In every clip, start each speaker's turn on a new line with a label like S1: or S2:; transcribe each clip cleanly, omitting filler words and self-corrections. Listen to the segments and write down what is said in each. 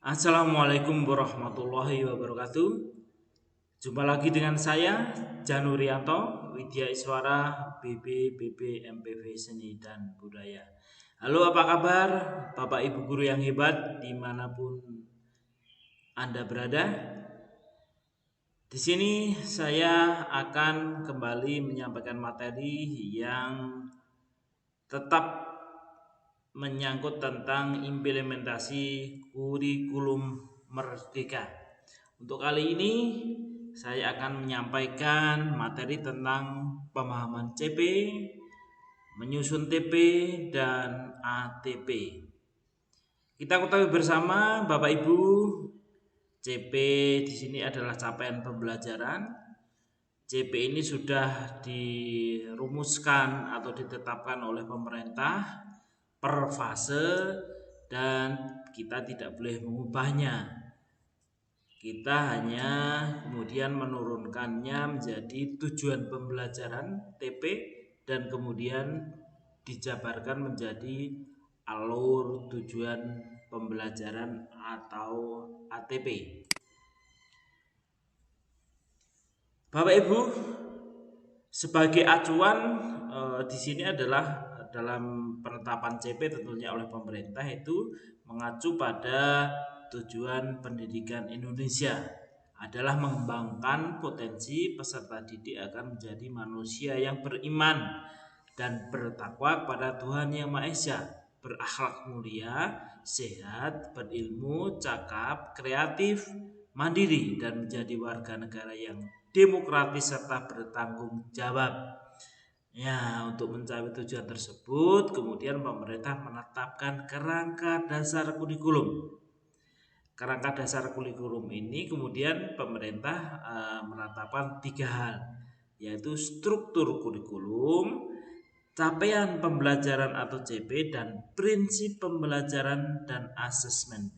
S1: Assalamualaikum warahmatullahi wabarakatuh. Jumpa lagi dengan saya Janurianto, Widya Iswara, BB MPV Seni dan Budaya. Halo, apa kabar Bapak Ibu guru yang hebat dimanapun Anda berada? Di sini saya akan kembali menyampaikan materi yang tetap menyangkut tentang implementasi kurikulum merdeka. Untuk kali ini saya akan menyampaikan materi tentang pemahaman CP, menyusun TP dan ATP. Kita ketahui bersama Bapak Ibu, CP di sini adalah capaian pembelajaran. CP ini sudah dirumuskan atau ditetapkan oleh pemerintah per fase dan kita tidak boleh mengubahnya. Kita hanya kemudian menurunkannya menjadi tujuan pembelajaran TP dan kemudian dijabarkan menjadi alur tujuan pembelajaran atau ATP. Bapak Ibu, sebagai acuan di sini adalah dalam penetapan CP tentunya oleh pemerintah itu mengacu pada tujuan pendidikan Indonesia adalah mengembangkan potensi peserta didik akan menjadi manusia yang beriman dan bertakwa kepada Tuhan Yang Maha Esa, berakhlak mulia, sehat, berilmu, cakap, kreatif, mandiri dan menjadi warga negara yang demokratis serta bertanggung jawab. Ya, untuk mencapai tujuan tersebut, kemudian pemerintah menetapkan kerangka dasar kurikulum. Kerangka dasar kurikulum ini kemudian pemerintah menetapkan 3 hal, yaitu struktur kurikulum, capaian pembelajaran atau CP, dan prinsip pembelajaran dan asesmen.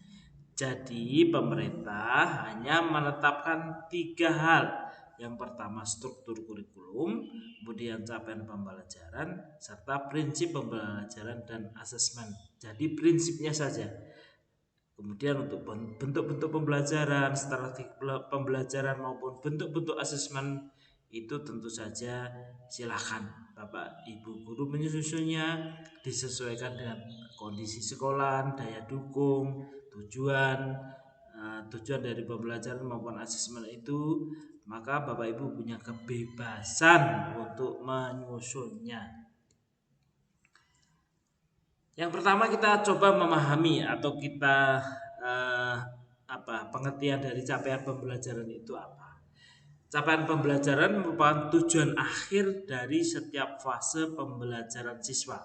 S1: Jadi pemerintah hanya menetapkan 3 hal. Yang pertama struktur kurikulum, kemudian capaian pembelajaran, serta prinsip pembelajaran dan asesmen. Jadi prinsipnya saja. Kemudian untuk bentuk-bentuk pembelajaran, strategi pembelajaran maupun bentuk-bentuk asesmen itu tentu saja silakan Bapak Ibu guru menyusunnya disesuaikan dengan kondisi sekolah, daya dukung, tujuan dari pembelajaran maupun asesmen itu, maka Bapak Ibu punya kebebasan untuk menyusunnya. Yang pertama kita coba memahami atau kita pengertian dari capaian pembelajaran itu apa. Capaian pembelajaran merupakan tujuan akhir dari setiap fase pembelajaran siswa.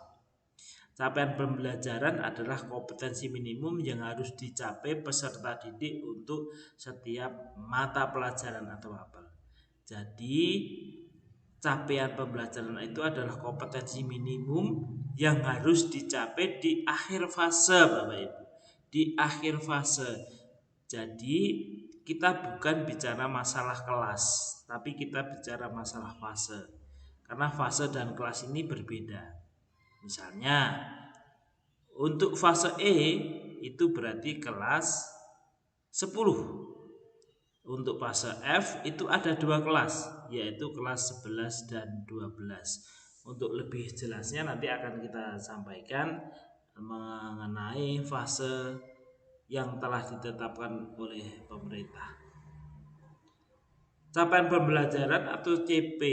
S1: Capaian pembelajaran adalah kompetensi minimum yang harus dicapai peserta didik untuk setiap mata pelajaran atau apel. Jadi capaian pembelajaran itu adalah kompetensi minimum yang harus dicapai di akhir fase, Bapak Ibu. Di akhir fase. Jadi kita bukan bicara masalah kelas, tapi kita bicara masalah fase. Karena fase dan kelas ini berbeda. Misalnya untuk fase E itu berarti kelas 10. Untuk fase F itu ada 2 kelas, yaitu kelas 11 dan 12. Untuk lebih jelasnya nanti akan kita sampaikan mengenai fase yang telah ditetapkan oleh pemerintah. Capaian pembelajaran atau CP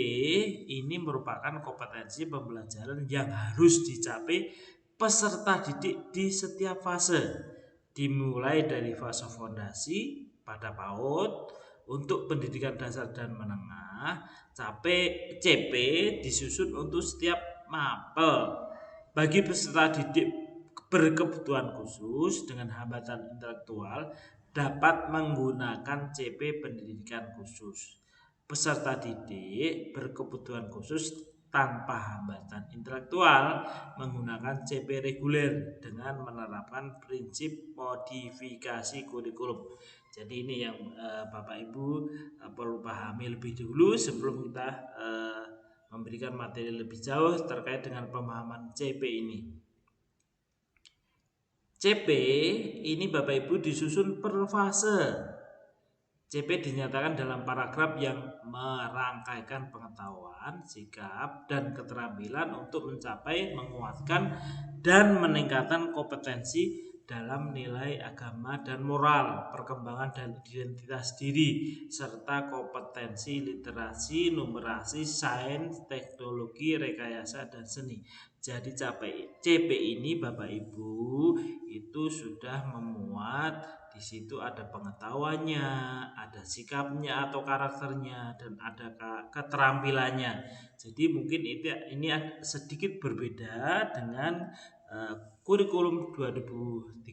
S1: ini merupakan kompetensi pembelajaran yang harus dicapai peserta didik di setiap fase, dimulai dari fase fondasi pada PAUD untuk pendidikan dasar dan menengah. CP disusun untuk setiap mapel bagi peserta didik berkebutuhan khusus dengan hambatan intelektual dapat menggunakan CP pendidikan khusus. Peserta didik berkebutuhan khusus tanpa hambatan intelektual menggunakan CP reguler dengan menerapkan prinsip modifikasi kurikulum. Jadi ini yang Bapak Ibu perlu pahami lebih dulu sebelum kita memberikan materi lebih jauh terkait dengan pemahaman CP ini. CP ini Bapak Ibu disusun per fase. CP dinyatakan dalam paragraf yang merangkaikan pengetahuan, sikap, dan keterampilan untuk mencapai, menguatkan, dan meningkatkan kompetensi dalam nilai agama dan moral, perkembangan dan identitas diri, serta kompetensi literasi, numerasi, sains, teknologi, rekayasa, dan seni. Jadi CP ini Bapak Ibu itu sudah memuat, di situ ada pengetahuannya, ada sikapnya atau karakternya, dan ada keterampilannya. Jadi mungkin ini sedikit berbeda dengan kurikulum 2013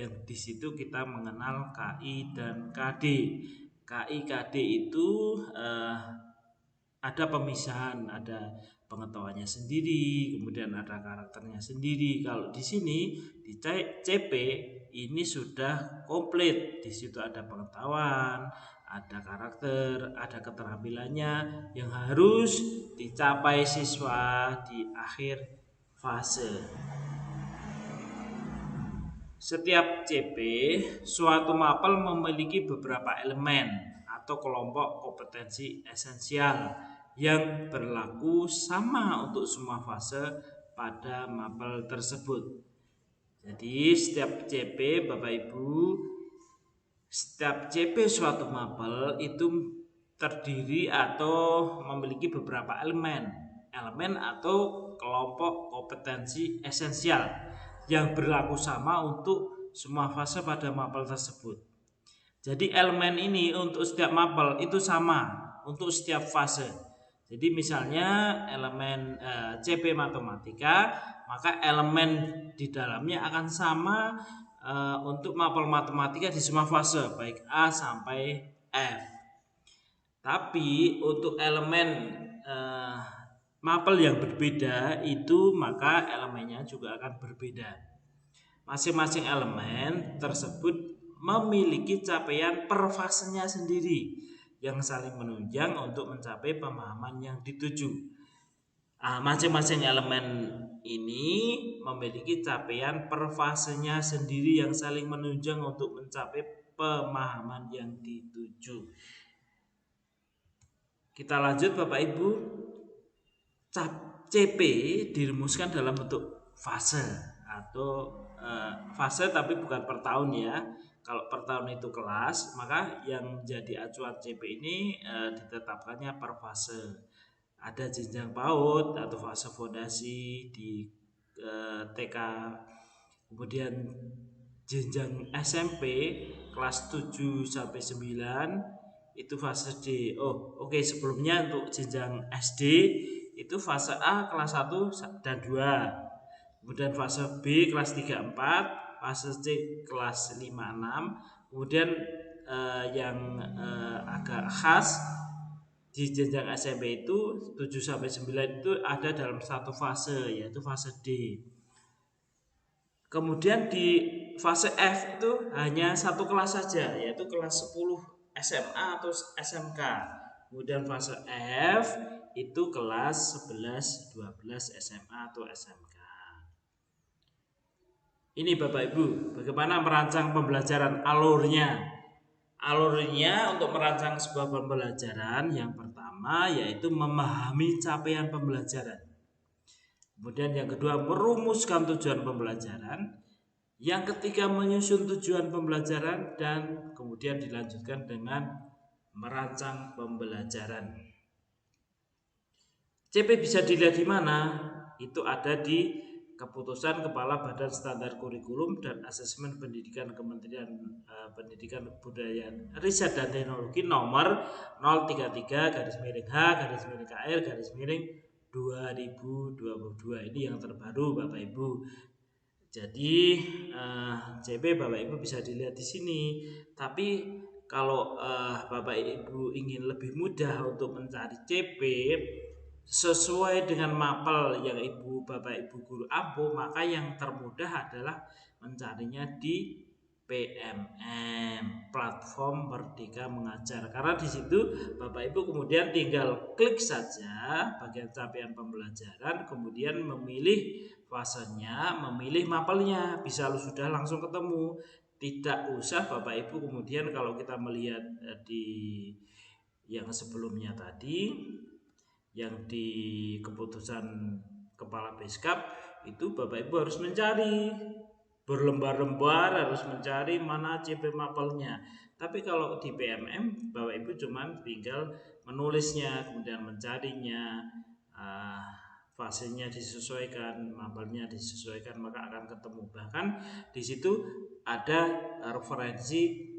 S1: yang di situ kita mengenal KI dan KD. KI KD itu ada pemisahan, ada pengetahuannya sendiri, kemudian ada karakternya sendiri. Kalau di sini di CP ini sudah komplit. Di situ ada pengetahuan, ada karakter, ada keterampilannya yang harus dicapai siswa di akhir fase. Setiap CP, suatu mapel memiliki beberapa elemen atau kelompok kompetensi esensial yang berlaku sama untuk semua fase pada mapel tersebut. Jadi setiap CP Bapak Ibu, setiap CP suatu mapel itu terdiri atau memiliki beberapa elemen atau kelompok kompetensi esensial yang berlaku sama untuk semua fase pada mapel tersebut. Jadi elemen ini untuk setiap mapel itu sama untuk setiap fase. Jadi misalnya elemen CP matematika, maka elemen di dalamnya akan sama untuk mapel matematika di semua fase, baik A sampai F. Tapi untuk elemen mapel yang berbeda itu maka elemennya juga akan berbeda. Masing-masing elemen tersebut memiliki capaian per fasenya sendiri yang saling menunjang untuk mencapai pemahaman yang dituju. Masing-masing elemen ini memiliki capaian per fasenya sendiri yang saling menunjang untuk mencapai pemahaman yang dituju. Kita lanjut Bapak Ibu. CP dirumuskan dalam bentuk fase atau fase tapi bukan per tahun ya. Kalau per tahun itu kelas, maka yang jadi acuan CP ini ditetapkannya per fase. Ada jenjang PAUD atau fase fondasi di TK, kemudian jenjang SMP kelas 7 sampai 9 itu fase D. Oke, sebelumnya untuk jenjang SD itu fase A kelas 1 dan 2. Kemudian fase B kelas 3 4, fase C kelas 5 6. Kemudian yang agak khas di jenjang SMP itu 7 sampai 9 itu ada dalam satu fase, yaitu fase D. Kemudian di fase F itu hanya satu kelas saja, yaitu kelas 10 SMA atau SMK. Kemudian fase F itu kelas 11, 12 SMA atau SMK. Ini Bapak Ibu, bagaimana merancang pembelajaran alurnya. Alurnya untuk merancang sebuah pembelajaran yang pertama yaitu memahami capaian pembelajaran. Kemudian yang kedua merumuskan tujuan pembelajaran. Yang ketiga menyusun tujuan pembelajaran dan kemudian dilanjutkan dengan merancang pembelajaran. CP bisa dilihat di mana? Itu ada di Keputusan Kepala Badan Standar Kurikulum dan Asesmen Pendidikan Kementerian Pendidikan Kebudayaan Riset dan Teknologi nomor 033-KR-2022 ini yang terbaru Bapak Ibu. Jadi CP Bapak Ibu bisa dilihat di sini. Tapi kalau Bapak Ibu ingin lebih mudah untuk mencari CP sesuai dengan mapel yang Bapak Ibu guru ampuh, maka yang termudah adalah mencarinya di PMM, Platform Merdeka Mengajar. Karena di situ Bapak Ibu kemudian tinggal klik saja bagian capaian pembelajaran, kemudian memilih fasenya memilih mapelnya, bisa sudah langsung ketemu. Tidak usah Bapak Ibu kemudian kalau kita melihat di yang sebelumnya tadi, yang di keputusan Kepala Beskap itu Bapak Ibu harus mencari berlembar-lembar, harus mencari mana CP mapelnya. Tapi kalau di PMM Bapak Ibu cuman tinggal menulisnya, kemudian mencarinya, fasenya disesuaikan, mapelnya disesuaikan, maka akan ketemu. Bahkan di situ ada referensi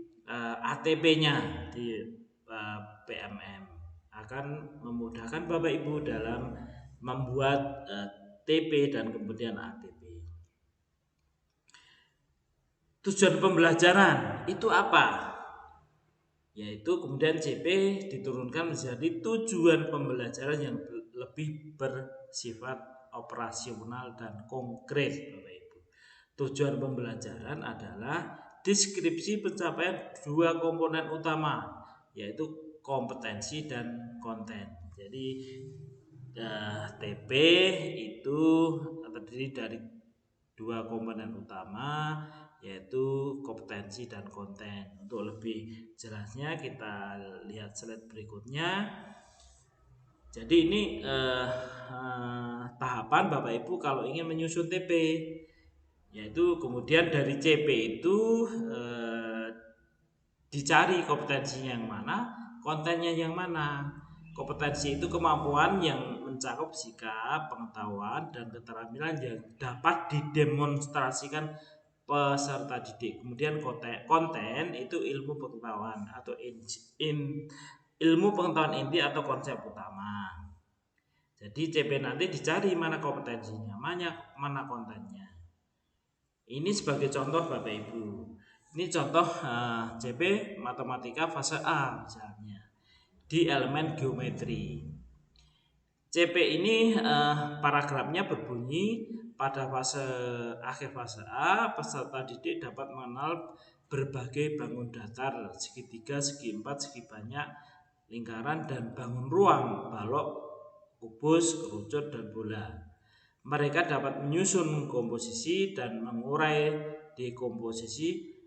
S1: ATP-nya di PMM, akan memudahkan Bapak Ibu dalam membuat TP dan kemudian ATP. Tujuan pembelajaran itu apa? Yaitu kemudian CP diturunkan menjadi tujuan pembelajaran yang lebih bersifat operasional dan konkret, Bapak Ibu. Tujuan pembelajaran adalah deskripsi pencapaian dua komponen utama, yaitu kompetensi dan konten. Jadi TP itu terdiri dari dua komponen utama, yaitu kompetensi dan konten. Untuk lebih jelasnya kita lihat slide berikutnya. Jadi ini tahapan Bapak Ibu kalau ingin menyusun TP, yaitu kemudian dari CP itu dicari kompetensinya yang mana, kontennya yang mana. Kompetensi itu kemampuan yang mencakup sikap, pengetahuan, dan keterampilan yang dapat didemonstrasikan peserta didik. Kemudian konten itu ilmu pengetahuan atau ilmu pengetahuan inti atau konsep utama. Jadi CP nanti dicari mana kompetensinya, mana kontennya. Ini sebagai contoh Bapak Ibu. Ini contoh CP matematika fase A misalnya di elemen geometri. CP ini paragrafnya berbunyi, pada akhir fase A, peserta didik dapat mengenal berbagai bangun datar, segitiga, segi empat, segi banyak, lingkaran, dan bangun ruang, balok, kubus, kerucut, dan bola. Mereka dapat menyusun komposisi dan mengurai dekomposisi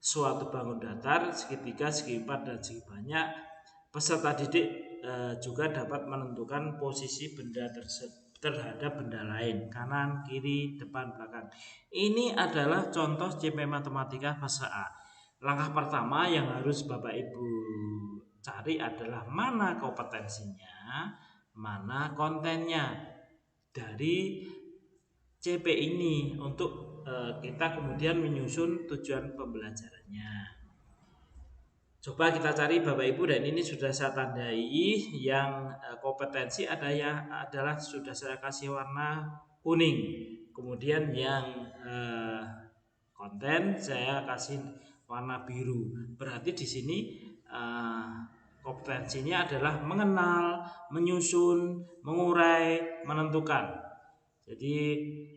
S1: suatu bangun datar, segitiga, segi empat, dan segi banyak. Peserta didik juga dapat menentukan posisi benda terhadap benda lain, kanan, kiri, depan, belakang. Ini adalah contoh CP matematika fase A. Langkah pertama yang harus Bapak Ibu cari adalah mana kompetensinya, mana kontennya dari CP ini untuk kita kemudian menyusun tujuan pembelajarannya. Coba kita cari Bapak Ibu, dan ini sudah saya tandai. Yang kompetensi adalah sudah saya kasih warna kuning. Kemudian yang konten saya kasih warna biru. Berarti di sini kompetensinya adalah mengenal, menyusun, mengurai, menentukan. Jadi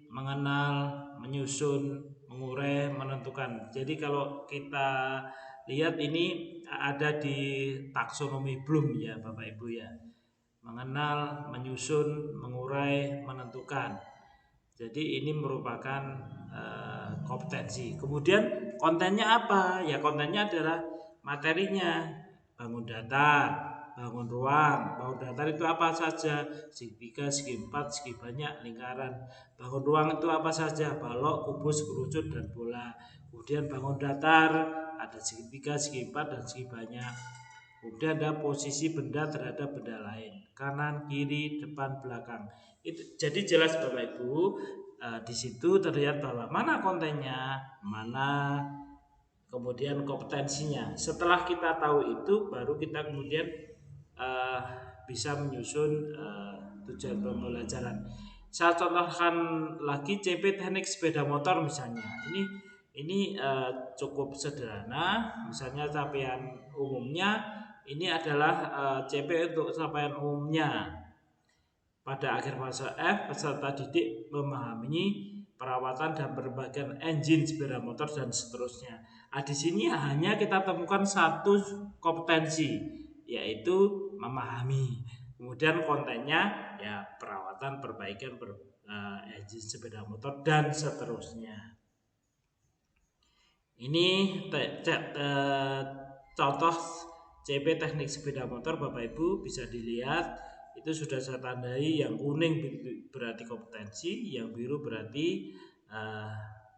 S1: mengenal, menyusun, mengurai, menentukan. Jadi kalau kita lihat ini ada di taksonomi Bloom ya Bapak Ibu ya. Mengenal, menyusun, mengurai, menentukan. Jadi ini merupakan kompetensi. Kemudian kontennya apa? Ya kontennya adalah materinya, bangun datar, bangun ruang. Bangun datar itu apa saja? Segitiga, segi empat, segi banyak, lingkaran. Bangun ruang itu apa saja? Balok, kubus, kerucut, dan bola. Kemudian bangun datar ada segitiga, segi empat, dan segi banyak. Kemudian ada posisi benda terhadap benda lain, kanan, kiri, depan, belakang. Itu jadi jelas Bapak Ibu, di situ terlihat bahwa mana kontennya, mana kemudian kompetensinya. Setelah kita tahu itu, baru kita kemudian bisa menyusun tujuan pembelajaran. Saya contohkan lagi CP teknik sepeda motor misalnya. Ini cukup sederhana. Misalnya capaian umumnya ini adalah CP untuk capaian umumnya. Pada akhir fase F, peserta didik memahami perawatan dan perbaikan engine sepeda motor dan seterusnya. Di sini hanya kita temukan satu kompetensi, yaitu memahami. Kemudian kontennya ya perawatan, perbaikan, engine sepeda motor dan seterusnya. Ini contoh CP teknik sepeda motor, Bapak Ibu bisa dilihat itu sudah saya tandai. Yang kuning berarti kompetensi, yang biru berarti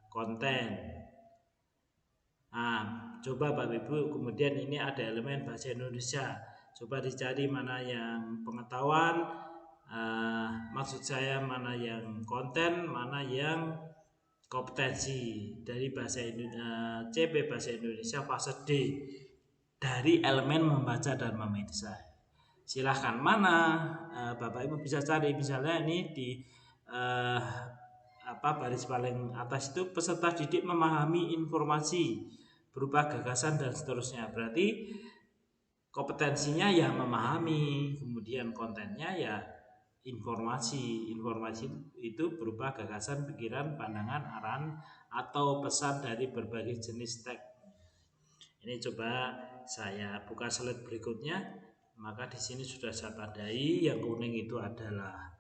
S1: konten. Coba Bapak Ibu, kemudian ini ada elemen bahasa Indonesia. Coba dicari mana yang pengetahuan, maksud saya mana yang konten, mana yang kompetensi dari bahasa CP bahasa Indonesia fase D dari elemen membaca dan memeriksa. Silahkan mana Bapak Ibu bisa cari, misalnya ini di baris paling atas itu peserta didik memahami informasi berupa gagasan dan seterusnya. Berarti kompetensinya ya memahami, kemudian kontennya ya informasi itu berupa gagasan, pikiran, pandangan, arahan atau pesan dari berbagai jenis teks. Ini coba saya buka slide berikutnya. Maka di sini sudah saya tandai, yang kuning itu adalah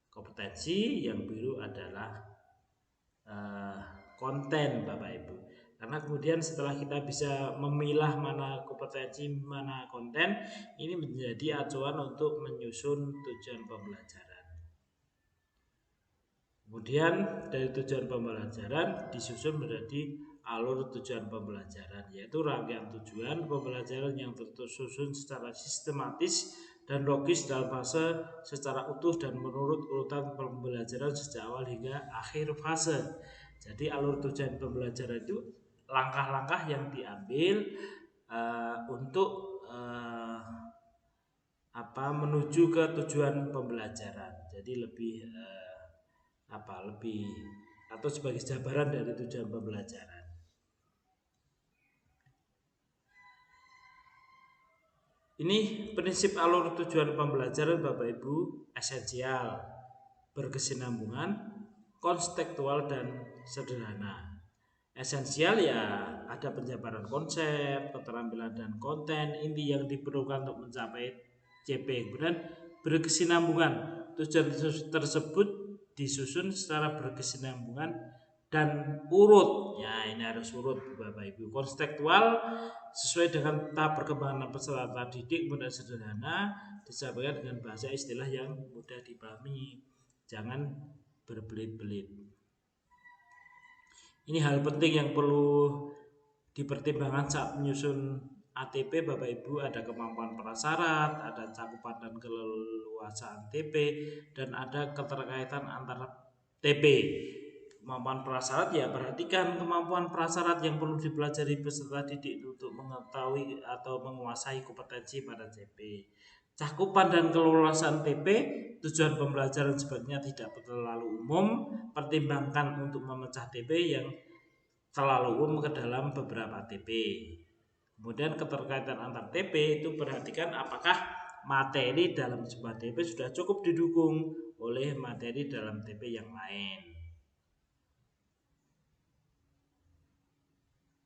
S1: kompetensi, yang biru adalah konten, Bapak Ibu. Karena kemudian setelah kita bisa memilah mana kompetensi, mana konten, ini menjadi acuan untuk menyusun tujuan pembelajaran. Kemudian dari tujuan pembelajaran disusun menjadi alur tujuan pembelajaran, yaitu rangkaian tujuan pembelajaran yang tersusun secara sistematis dan logis dalam fase secara utuh dan menurut urutan pembelajaran sejak awal hingga akhir fase. Jadi alur tujuan pembelajaran itu langkah-langkah yang diambil untuk menuju ke tujuan pembelajaran. Jadi lebih atau sebagai jabaran dari tujuan pembelajaran. Ini prinsip alur tujuan pembelajaran, Bapak Ibu, esensial, berkesinambungan, konstekstual dan sederhana. Esensial ya ada penjabaran konsep, keterampilan dan konten inti yang diperlukan untuk mencapai CP. Kemudian berkesinambungan, tujuan tersebut disusun secara berkesinambungan dan urut. Ya, ini harus urut, Bapak Ibu. Konstekstual sesuai dengan tahap perkembangan peserta didik, kemudian sederhana, disampaikan dengan bahasa istilah yang mudah dipahami. Jangan berbelit-belit. Ini hal penting yang perlu dipertimbangkan saat menyusun ATP, Bapak Ibu. Ada kemampuan prasyarat, ada cakupan dan keleluasaan TP, dan ada keterkaitan antara TP. Kemampuan prasyarat ya perhatikan kemampuan prasyarat yang perlu dipelajari peserta didik untuk mengetahui atau menguasai kompetensi pada CP. Cakupan dan keleluasaan TP, tujuan pembelajaran sebaiknya tidak terlalu umum. Pertimbangkan untuk memecah TP yang terlalu umum ke dalam beberapa TP. Kemudian keterkaitan antar TP itu perhatikan apakah materi dalam sebuah TP sudah cukup didukung oleh materi dalam TP yang lain.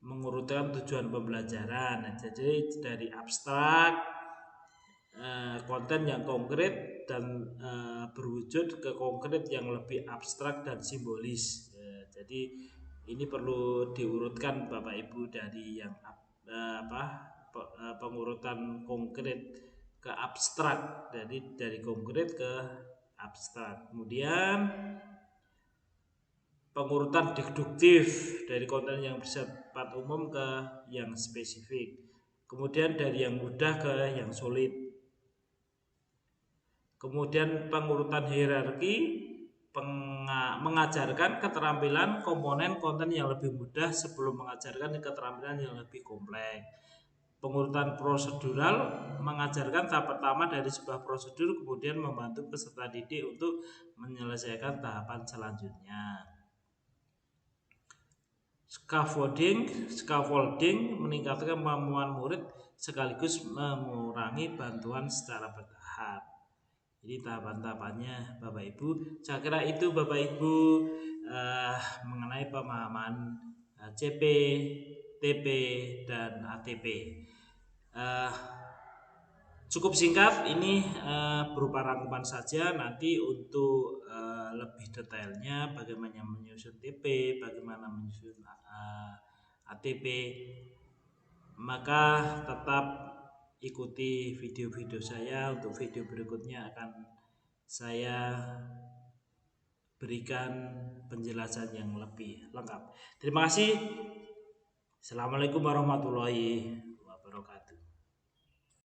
S1: Mengurutkan tujuan pembelajaran, jadi dari abstrak, konten yang konkret dan berwujud ke konkret yang lebih abstrak dan simbolis. Jadi ini perlu diurutkan, Bapak Ibu, dari yang pengurutan konkret ke abstrak, dari konkret ke abstrak. Kemudian pengurutan deduktif dari konten yang bersifat umum ke yang spesifik. Kemudian dari yang mudah ke yang sulit. Kemudian pengurutan hierarki, mengajarkan keterampilan komponen konten yang lebih mudah sebelum mengajarkan keterampilan yang lebih kompleks. Pengurutan prosedural, mengajarkan tahap pertama dari sebuah prosedur, kemudian membantu peserta didik untuk menyelesaikan tahapan selanjutnya. Scaffolding meningkatkan kemampuan murid sekaligus mengurangi bantuan secara bertahap. Jadi tahapan-tahapannya, Bapak Ibu. Saya kira itu, Bapak Ibu, mengenai pemahaman CP, TP, dan ATP. Cukup singkat, ini berupa rangkuman saja. Nanti untuk lebih detailnya bagaimana menyusun TP, bagaimana menyusun ATP, maka tetap ikuti video-video saya. Untuk video berikutnya akan saya berikan penjelasan yang lebih lengkap. Terima kasih. Assalamualaikum warahmatullahi wabarakatuh.